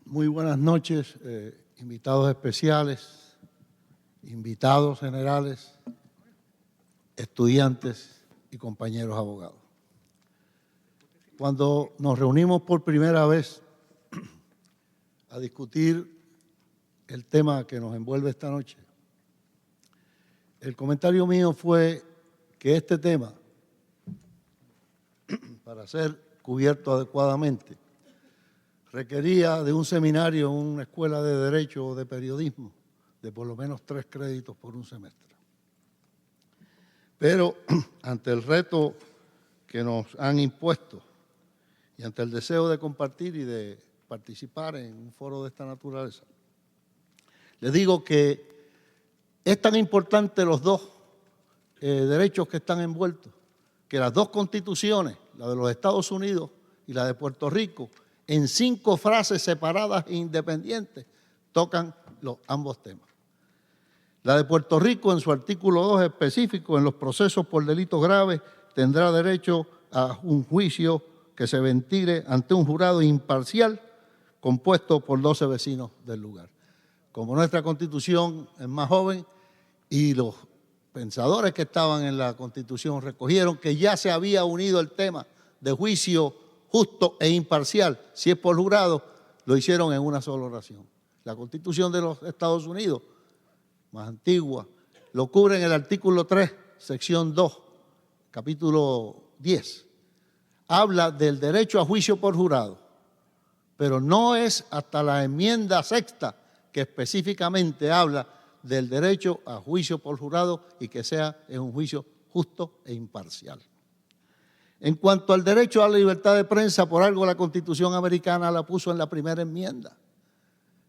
Muy buenas noches, invitados especiales, invitados generales, estudiantes y compañeros abogados. Cuando nos reunimos por primera vez a discutir el tema que nos envuelve esta noche, el comentario mío fue que este tema, para ser cubierto adecuadamente, requería de un seminario en una escuela de Derecho o de Periodismo de por lo menos 3 créditos por un semestre. Pero ante el reto que nos han impuesto y ante el deseo de compartir y de participar en un foro de esta naturaleza, les digo que es tan importante los dos derechos que están envueltos, que las dos constituciones, la de los Estados Unidos y la de Puerto Rico, en 5 frases separadas e independientes, tocan ambos temas. La de Puerto Rico, en su artículo 2 específico, en los procesos por delitos graves, tendrá derecho a un juicio que se ventile ante un jurado imparcial compuesto por 12 vecinos del lugar. Como nuestra Constitución es más joven y los pensadores que estaban en la Constitución recogieron que ya se había unido el tema de juicio justo e imparcial, si es por jurado, lo hicieron en una sola oración. La Constitución de los Estados Unidos, más antigua, lo cubre en el artículo 3, sección 2, capítulo 10. Habla del derecho a juicio por jurado, pero no es hasta la enmienda 6ª que específicamente habla del derecho a juicio por jurado y que sea en un juicio justo e imparcial. En cuanto al derecho a la libertad de prensa, por algo la Constitución americana la puso en la primera enmienda.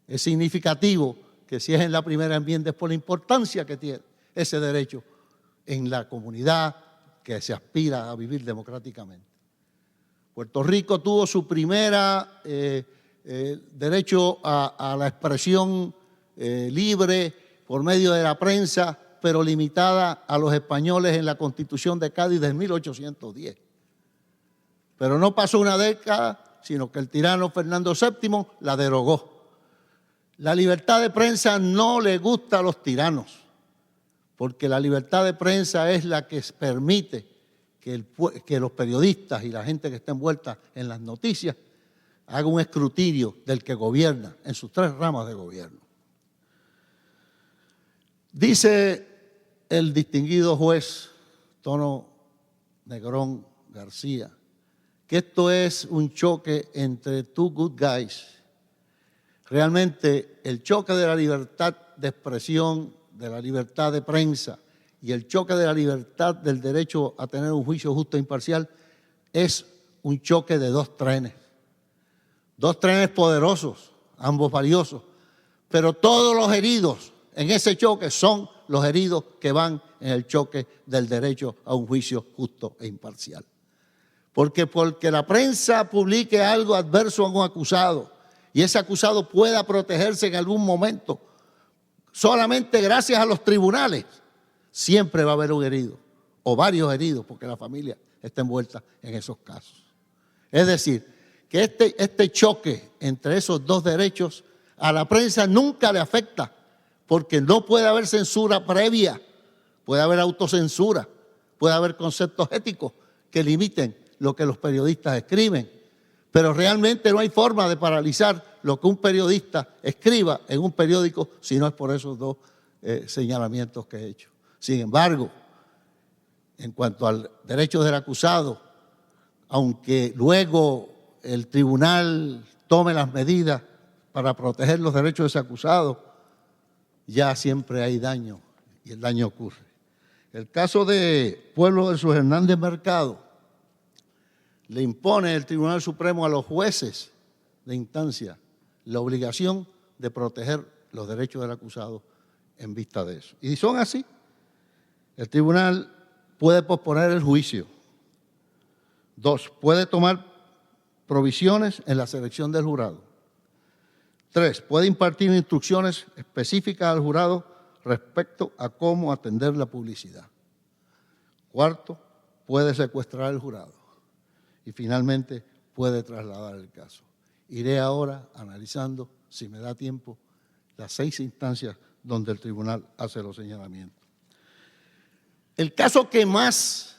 Es significativo que si es en la primera enmienda es por la importancia que tiene ese derecho en la comunidad que se aspira a vivir democráticamente. Puerto Rico tuvo su primera derecho a la expresión libre por medio de la prensa, pero limitada a los españoles en la Constitución de Cádiz de 1810. Pero no pasó una década, sino que el tirano Fernando VII la derogó. La libertad de prensa no le gusta a los tiranos, porque la libertad de prensa es la que permite que los periodistas y la gente que está envuelta en las noticias haga un escrutinio del que gobierna en sus 3 ramas de gobierno. Dice el distinguido juez Tono Negrón García que esto es un choque entre 2 good guys. Realmente el choque de la libertad de expresión, de la libertad de prensa y el choque de la libertad del derecho a tener un juicio justo e imparcial es un choque de 2 trenes. 2 trenes poderosos, ambos valiosos, pero todos los heridos en ese choque son los heridos que van en el choque del derecho a un juicio justo e imparcial. Porque la prensa publique algo adverso a un acusado y ese acusado pueda protegerse en algún momento, solamente gracias a los tribunales, siempre va a haber un herido o varios heridos porque la familia está envuelta en esos casos. Es decir, que este choque entre esos 2 derechos a la prensa nunca le afecta porque no puede haber censura previa, puede haber autocensura, puede haber conceptos éticos que limiten lo que los periodistas escriben, pero realmente no hay forma de paralizar lo que un periodista escriba en un periódico si no es por esos 2 señalamientos que he hecho. Sin embargo, en cuanto al derecho del acusado, aunque luego el tribunal tome las medidas para proteger los derechos de ese acusado, ya siempre hay daño y el daño ocurre. El caso de Pueblo versus Hernández Mercado le impone el Tribunal Supremo a los jueces de instancia la obligación de proteger los derechos del acusado en vista de eso. Y son así. El tribunal puede posponer el juicio. 2, puede tomar provisiones en la selección del jurado. 3, puede impartir instrucciones específicas al jurado respecto a cómo atender la publicidad. 4, puede secuestrar al jurado. Y finalmente, puede trasladar el caso. Iré ahora analizando, si me da tiempo, las 6 instancias donde el tribunal hace los señalamientos. El caso que más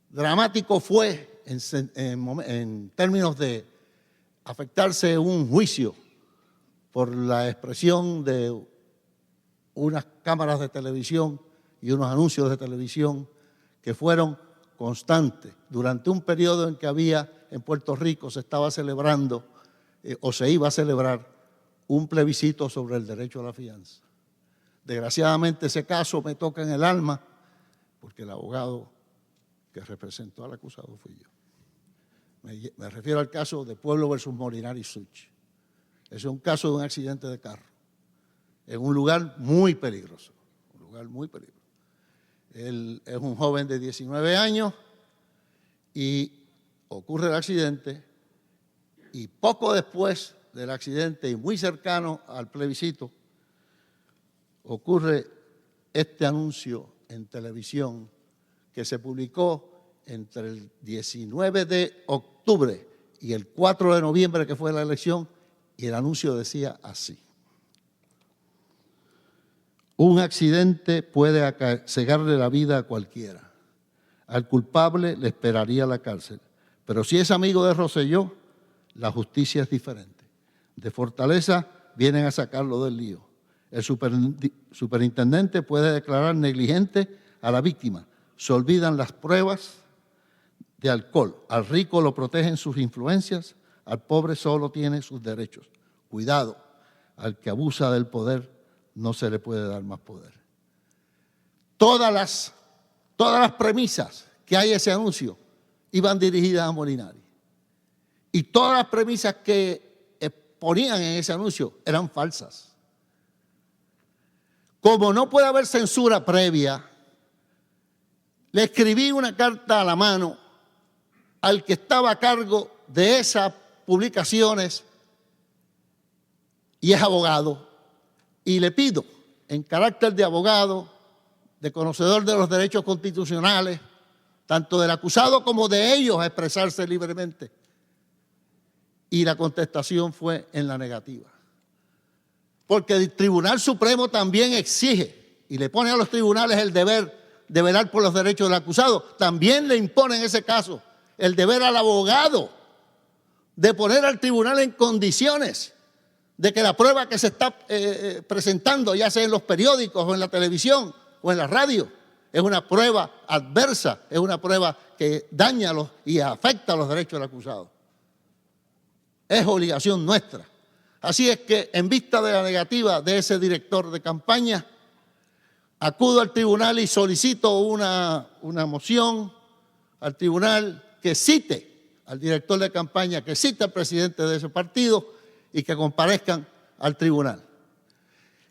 dramático fue en términos de afectarse un juicio por la expresión de unas cámaras de televisión y unos anuncios de televisión que fueron constantes durante un periodo en que había en Puerto Rico, se estaba celebrando o se iba a celebrar un plebiscito sobre el derecho a la fianza. Desgraciadamente ese caso me toca en el alma porque el abogado que representó al acusado fui yo. Me refiero al caso de Pueblo versus Molinari Such. Ese es un caso de un accidente de carro en un lugar muy peligroso, Él es un joven de 19 años y ocurre el accidente y poco después del accidente y muy cercano al plebiscito ocurre este anuncio en televisión que se publicó entre el 19 de octubre y el 4 de noviembre, que fue la elección, y el anuncio decía así: un accidente puede cegarle la vida a cualquiera. Al culpable le esperaría la cárcel. Pero si es amigo de Rosselló, la justicia es diferente. De Fortaleza vienen a sacarlo del lío. El superintendente puede declarar negligente a la víctima. Se olvidan las pruebas de alcohol. Al rico lo protegen sus influencias, al pobre solo tiene sus derechos. Cuidado, al que abusa del poder no se le puede dar más poder. Todas las premisas que hay en ese anuncio iban dirigidas a Molinari. Y todas las premisas que ponían en ese anuncio eran falsas. Como no puede haber censura previa, le escribí una carta a la mano al que estaba a cargo de esas publicaciones y es abogado, y le pido, en carácter de abogado, de conocedor de los derechos constitucionales, tanto del acusado como de ellos, a expresarse libremente. Y la contestación fue en la negativa. Porque el Tribunal Supremo también exige y le pone a los tribunales el deber de velar por los derechos del acusado. También le impone en ese caso el deber al abogado de poner al tribunal en condiciones de que la prueba que se está presentando, ya sea en los periódicos o en la televisión o en la radio, es una prueba adversa, es una prueba que daña y afecta a los derechos del acusado. Es obligación nuestra. Así es que, en vista de la negativa de ese director de campaña, acudo al tribunal y solicito una moción al tribunal que cite al director de campaña, que cite al presidente de ese partido y que comparezcan al tribunal.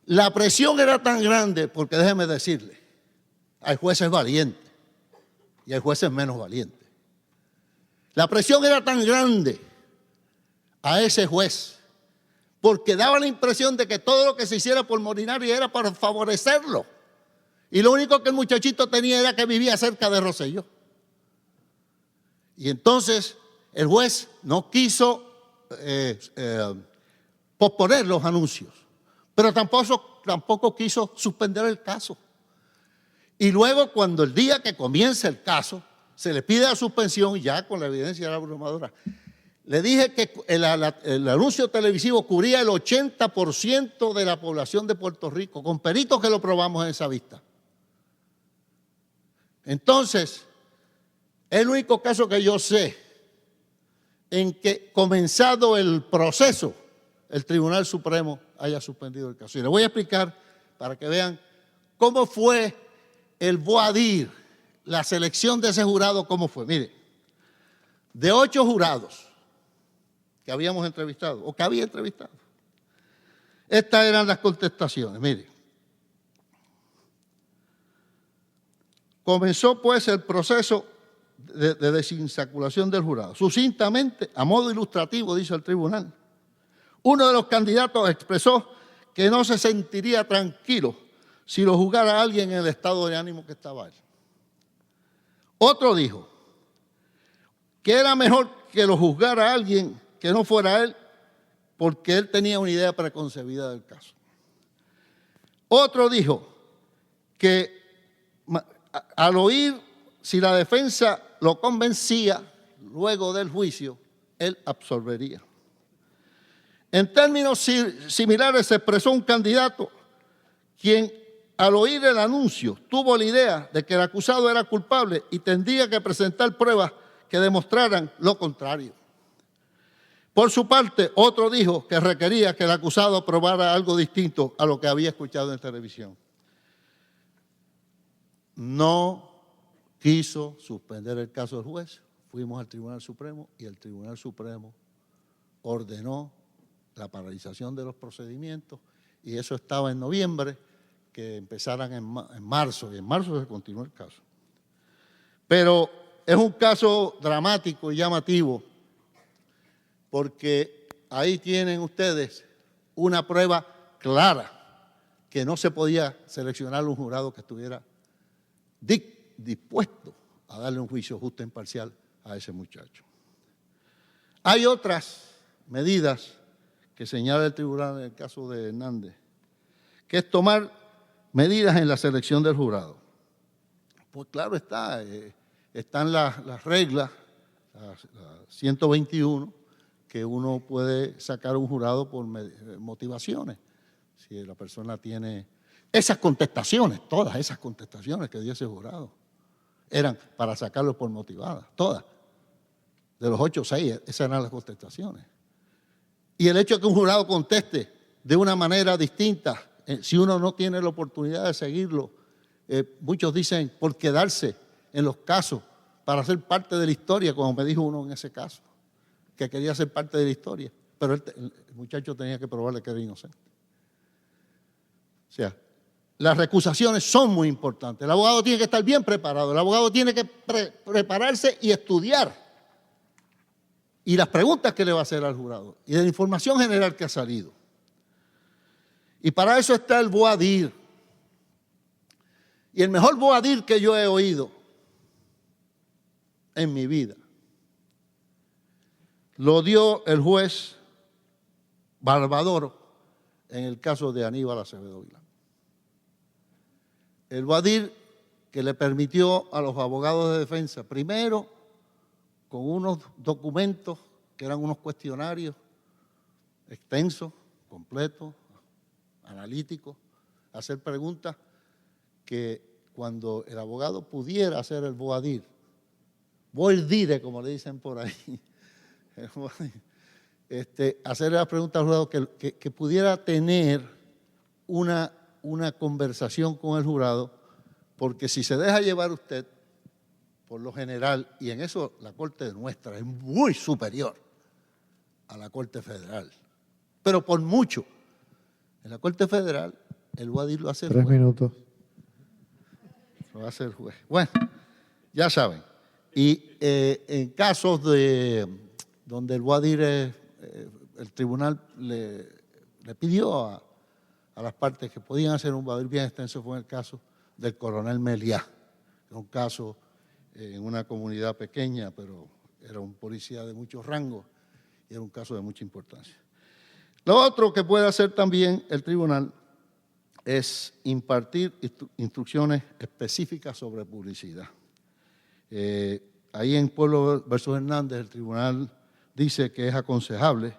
La presión era tan grande, porque déjeme decirle, hay jueces valientes y hay jueces menos valientes. La presión era tan grande a ese juez, porque daba la impresión de que todo lo que se hiciera por Molinari era para favorecerlo. Y lo único que el muchachito tenía era que vivía cerca de Rosselló. Y entonces el juez no quiso posponer los anuncios, pero tampoco quiso suspender el caso. Y luego, cuando el día que comienza el caso, se le pide la suspensión, ya con la evidencia abrumadora. Le dije que el anuncio televisivo cubría el 80% de la población de Puerto Rico, con peritos que lo probamos en esa vista. Entonces, es el único caso que yo sé en que, comenzado el proceso, el Tribunal Supremo haya suspendido el caso. Y le voy a explicar para que vean cómo fue el voir dire, la selección de ese jurado, cómo fue. Mire, de 8 jurados que habíamos entrevistado, o que había entrevistado, estas eran las contestaciones. Mire, comenzó pues el proceso de desinsaculación del jurado. Sucintamente, a modo ilustrativo, dice el tribunal, Uno de los candidatos expresó que no se sentiría tranquilo si lo juzgara alguien en el estado de ánimo que estaba él. Otro dijo que era mejor que lo juzgara alguien que no fuera él, porque él tenía una idea preconcebida del caso. Otro dijo que al oír si la defensa lo convencía luego del juicio, él absolvería. En términos similares se expresó un candidato quien al oír el anuncio tuvo la idea de que el acusado era culpable y tendría que presentar pruebas que demostraran lo contrario. Por su parte, otro dijo que requería que el acusado probara algo distinto a lo que había escuchado en televisión. No quiso suspender el caso del juez. Fuimos al Tribunal Supremo y el Tribunal Supremo ordenó la paralización de los procedimientos y eso estaba en noviembre, que empezaran en marzo, y en marzo se continuó el caso. Pero es un caso dramático y llamativo porque ahí tienen ustedes una prueba clara que no se podía seleccionar un jurado que estuviera dispuesto a darle un juicio justo e imparcial a ese muchacho. Hay otras medidas que señala el tribunal en el caso de Hernández, que es tomar medidas en la selección del jurado. Pues claro está, están las reglas, las 121, que uno puede sacar un jurado por motivaciones. Si la persona tiene esas contestaciones, todas esas contestaciones que dio ese jurado, eran para sacarlo por motivadas, todas. De los 8 o 6, esas eran las contestaciones. Y el hecho de que un jurado conteste de una manera distinta, si uno no tiene la oportunidad de seguirlo, muchos dicen por quedarse en los casos para ser parte de la historia, como me dijo uno en ese caso, que quería ser parte de la historia, pero el muchacho tenía que probarle que era inocente. O sea, las recusaciones son muy importantes. El abogado tiene que estar bien preparado, el abogado tiene que prepararse y estudiar. Y las preguntas que le va a hacer al jurado y de la información general que ha salido. Y para eso está el voir dire. Y el mejor voir dire que yo he oído en mi vida lo dio el juez Barbadoro en el caso de Aníbal Acevedo Vilá. El voir dire que le permitió a los abogados de defensa, primero, con unos documentos que eran unos cuestionarios extensos, completos, analíticos, hacer preguntas que cuando el abogado pudiera hacer el voir dire, como le dicen por ahí, hacerle las preguntas al jurado que pudiera tener una conversación con el jurado, porque si se deja llevar usted, por lo general, y en eso la Corte nuestra es muy superior a la Corte Federal, pero por mucho. En la Corte Federal, el voir dire lo hace el juez. 3 minutos. Lo hace el juez. Bueno, ya saben. Y en casos donde el voir dire, el tribunal le pidió a las partes que podían hacer un voir dire bien extenso, fue el caso del coronel Meliá, un caso en una comunidad pequeña, pero era un policía de muchos rangos y era un caso de mucha importancia. Lo otro que puede hacer también el tribunal es impartir instrucciones específicas sobre publicidad. Ahí en Pueblo versus Hernández el tribunal dice que es aconsejable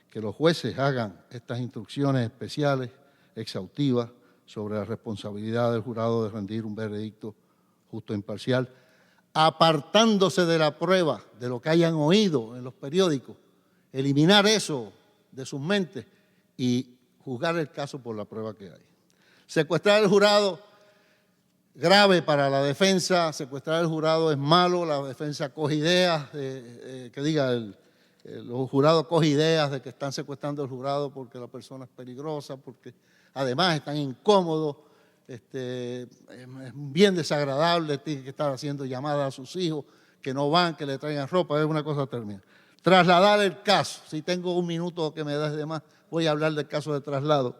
que los jueces hagan estas instrucciones especiales, exhaustivas, sobre la responsabilidad del jurado de rendir un veredicto justo e imparcial, apartándose de la prueba, de lo que hayan oído en los periódicos, eliminar eso de sus mentes y juzgar el caso por la prueba que hay. Secuestrar el jurado, grave para la defensa, secuestrar el jurado es malo, la defensa coge ideas, los jurados cogen ideas de que están secuestrando al jurado porque la persona es peligrosa, porque además están incómodos, es bien desagradable, tienen que estar haciendo llamadas a sus hijos, que no van, que le traigan ropa, es una cosa tremenda. trasladar el caso. Si tengo un minuto que me des de más, voy a hablar del caso de traslado,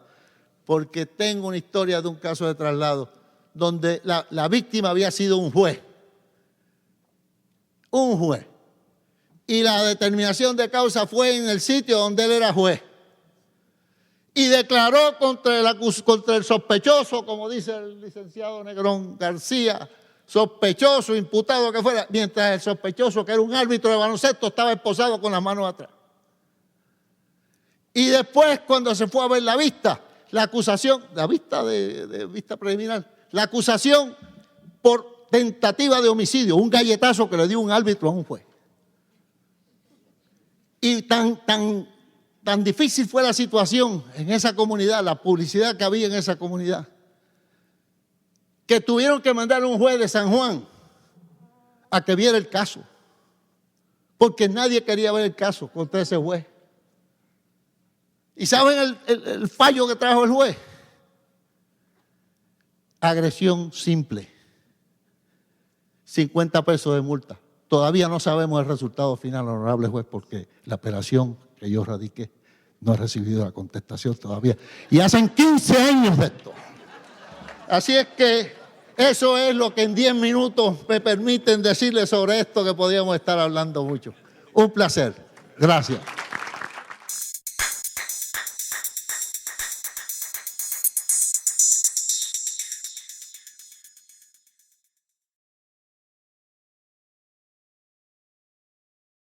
porque tengo una historia de un caso de traslado donde la víctima había sido un juez. Un juez. Y la determinación de causa fue en el sitio donde él era juez. Y declaró contra el sospechoso, como dice el licenciado Negrón García, sospechoso, imputado que fuera, mientras el sospechoso, que era un árbitro de baloncesto, estaba esposado con las manos atrás. Y después, cuando se fue a ver la vista, la acusación, la vista de vista preliminar, la acusación por tentativa de homicidio, un galletazo que le dio un árbitro a un juez. Y tan difícil fue la situación en esa comunidad, la publicidad que había en esa comunidad, que tuvieron que mandar a un juez de San Juan a que viera el caso, porque nadie quería ver el caso contra ese juez. ¿Y saben el fallo que trajo el juez? Agresión simple, 50 pesos de multa. Todavía no sabemos el resultado final, honorable juez, porque la apelación que yo radiqué no he recibido la contestación todavía. Y hacen 15 años de esto. Así es que eso es lo que en 10 minutos me permiten decirles sobre esto, que podíamos estar hablando mucho. Un placer. Gracias.